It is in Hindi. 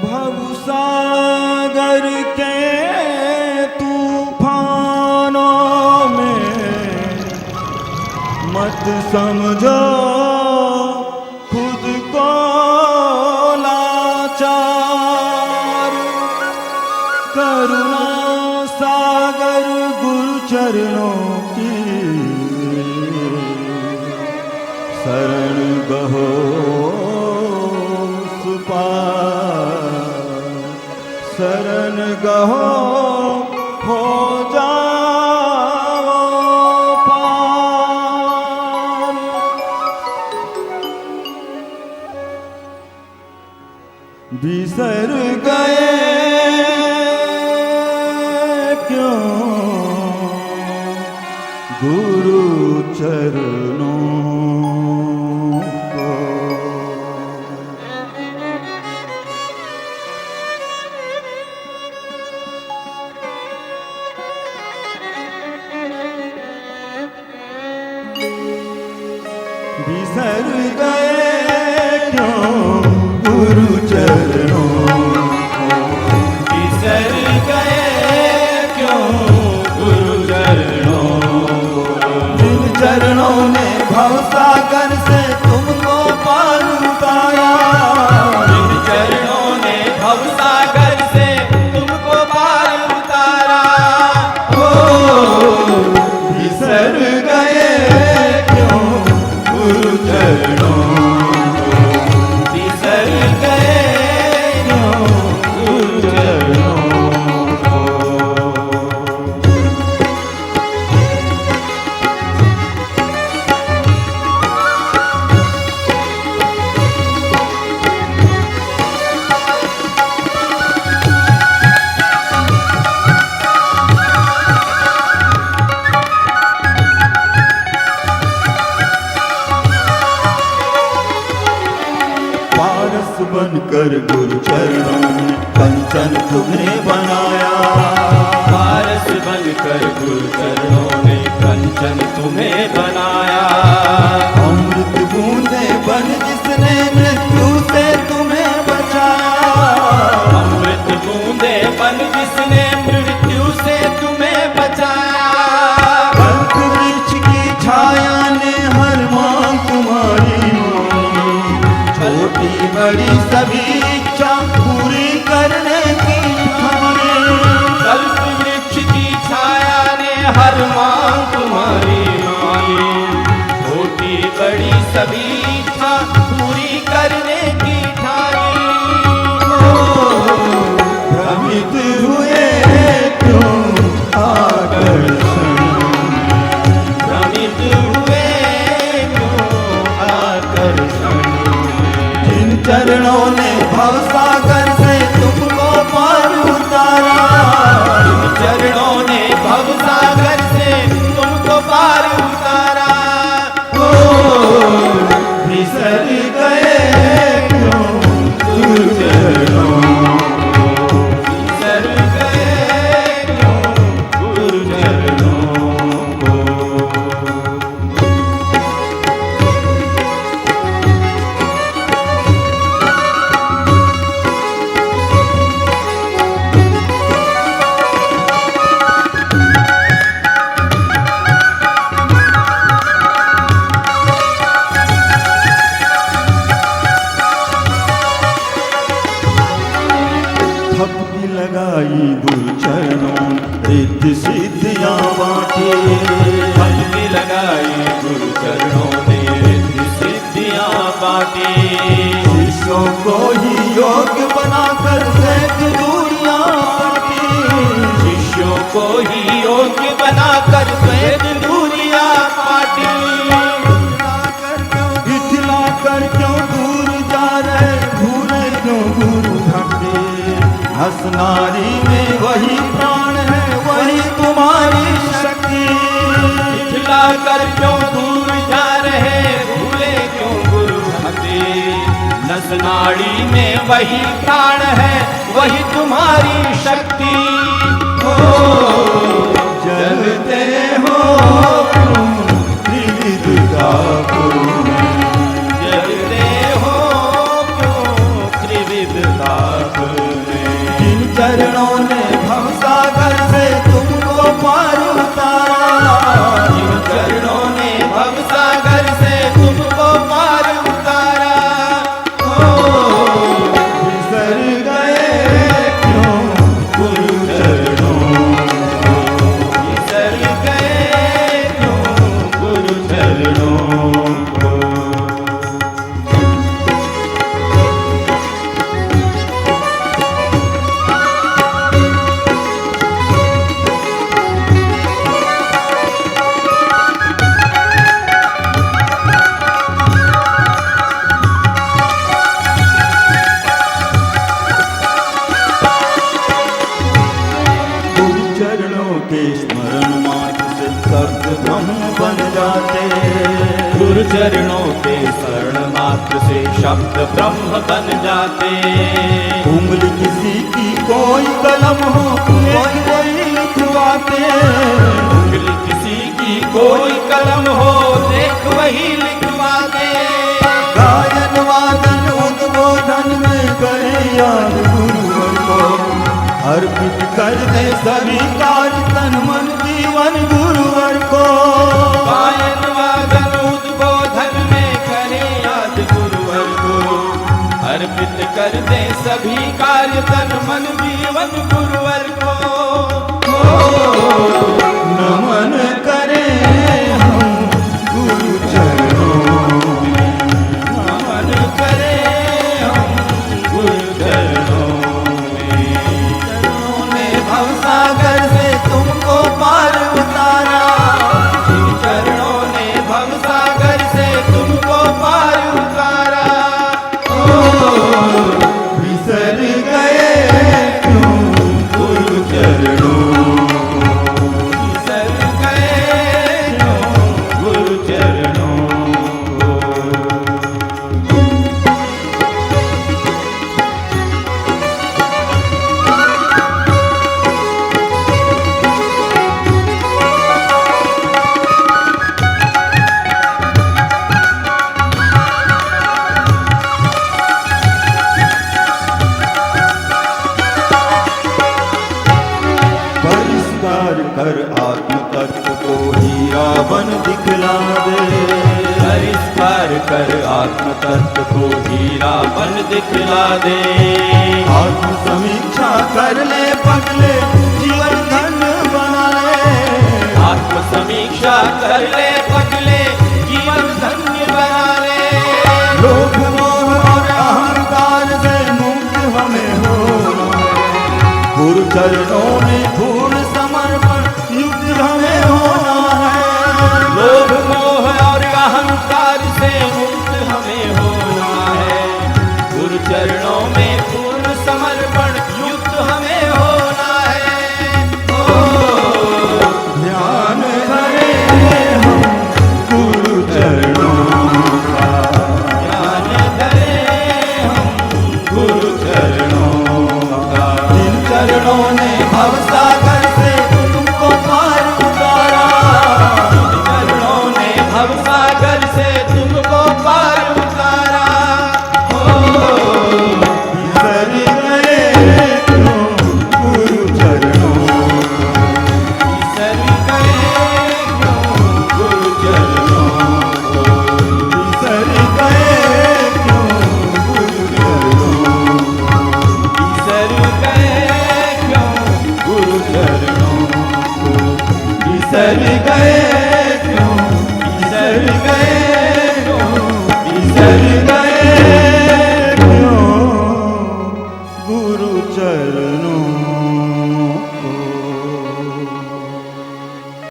भवसागर के तूफानों में मत समझो खुद को लाचार। करुणा सागर गुरु चरणों की शरण गहो शरण गहो हो जाओ पार। बिसर गए क्यों गुरु चरणों बिसर गए क्यों गुरु चरणों को। बिसर गए क्यों गुरु चरणों को। जिन चरणों ने भवसागर से तुमको पार उतारा। जिन चरणों ने भवसागर से तुमको पार उतारा। ओ बिसर गए क्यों गुरु चरणों को। बिसर गए क्यों गुरु चरणों को। पारस बनकर गुरु चरणों ने कंचन तुम्हें बनाया। पारस बनकर गुरु चरणों ने कंचन तुम्हें बनाया। अमृत बूंदे बन जिसने मृत्यु से तुम्हें बचाया। अमृत बूंदे बन जिसने मृत्यु से तुम्हें बचाया। कल्प वृक्ष की छाया ने हर मांग तुम्हारी मानी। छोटी बड़ी सभी इच्छा पूरी करने की ठानी। कल्प वृक्ष की छाया ने हर मांग तुम्हारी मानी। छोटी बड़ी सभी इच्छा पूरी करने की ठानी। भ्रमित हुए क्यों आकर्षण। भ्रमित हुए क्यों आकर्षण। जिन चरणों ने भवसागर से तुमको पार उतारा। जिन चरणों ने भवसागर से तुमको पार उतारा। ओ बिसर गए क्यों गुरु चरणों को। बिसर गए क्यों गुरु चरणों को। थपकी लगाई गुरु चरणों रिद्धि सिद्धियां बांटी। थपकी लगाई गुरु चरणों ने रिद्धि सिद्धियां बांटी। शिष्यों को ही योग्य बनाकर सेठ दूरियां पाटी। शिष्यों को ही योग्य बनाकर द्वैत दूरियां पाटी। इठला कर क्यों दूर जा रहे भूले क्यों गुरु भक्ति। हस नारी में वही प्राण है वही तुम्हारी शक्ति। इठला कर क्यों दूर जा रहे भूले क्यों गुरु भक्ति। नस नाड़ी में वही प्राण है वही तुम्हारी शक्ति। हो जलते हो तुम त्रिविध तापों में। जलते हो क्यों त्रिविध ताप में। जिन चरणों ने भवसागर से तुमको पार उतारा, जिन चरणों ने भवसागर से तुमको पार उतारा, बिसर गए क्यों गुरु चरणों को, बिसर गए क्यों गुरु चरणों को। गुरु चरणों के स्मरण मात्र से शब्द ब्रह्म बन जाते, गुरु चरणों के शरण मात्र से शब्द ब्रह्म बन जाते। उंगली किसी की कोई कलम हो कोई कोई लिखवाते, उंगली किसी की कोई कलम हो देख वही लिखवाते। गायन वादन उद्बोधन में करे याद गुरुवर को, अर्पित कर दे सभी कार्य तन मन जीवन गुरुवर को। गायन वादन उद्बोधन में करे याद गुरुवर को, अर्पित कर दे सभी कार्य तन मन जीवन गुरुवर को। नमन करें हम गुरु चरणों में, नमन करें हम गुरु चरणों में। चरणों ने भवसागर से तुमको पार उतारा, जिन चरणों ने भवसागर से तुमको पार उतारा, बिसर गए क्यों गुरु चरणों को, बिसर गए क्यों गुरु चरणों को। परिष्कार कर आत्म तत्व को हीरा बन दिखला दे, परिष्कार कर आत्म तत्व को हीरा बन दिखला दे। आत्म समीक्षा कर ले पगले जीवन धन बना ले, आत्म समीक्षा कर ले पगले जीवन धन्य बना ले। लोभ मोह और अहंकार से मुक्त हमें होना है, गुरु चरणों में पूर्ण समर्पण युक्त हमें होना है। लोभ मोह और अहंकार से मुक्त हमें होना है, गुरु चरणों में पूर्ण समर्पण युक्त हमें होना है। ध्यान करें हम गुरु चरणों का, ध्यान धरें हम गुरु चरणों का। जिन चरणों ने भवसागर से तुमको पार उतारा, जिन चरणों ने भवसागर से तुमको पार उतारा, बिसर गए क्यों गुरु चरणों को, बिसर गए क्यों गुरु चरणों को। बिसर गए क्यों गुरु चरणों को, बिसर गए क्यों गुरु चरणों को। बिसर गए क्यों, बिसर गए क्यों, बिसर गए क्यों गुरु चरणों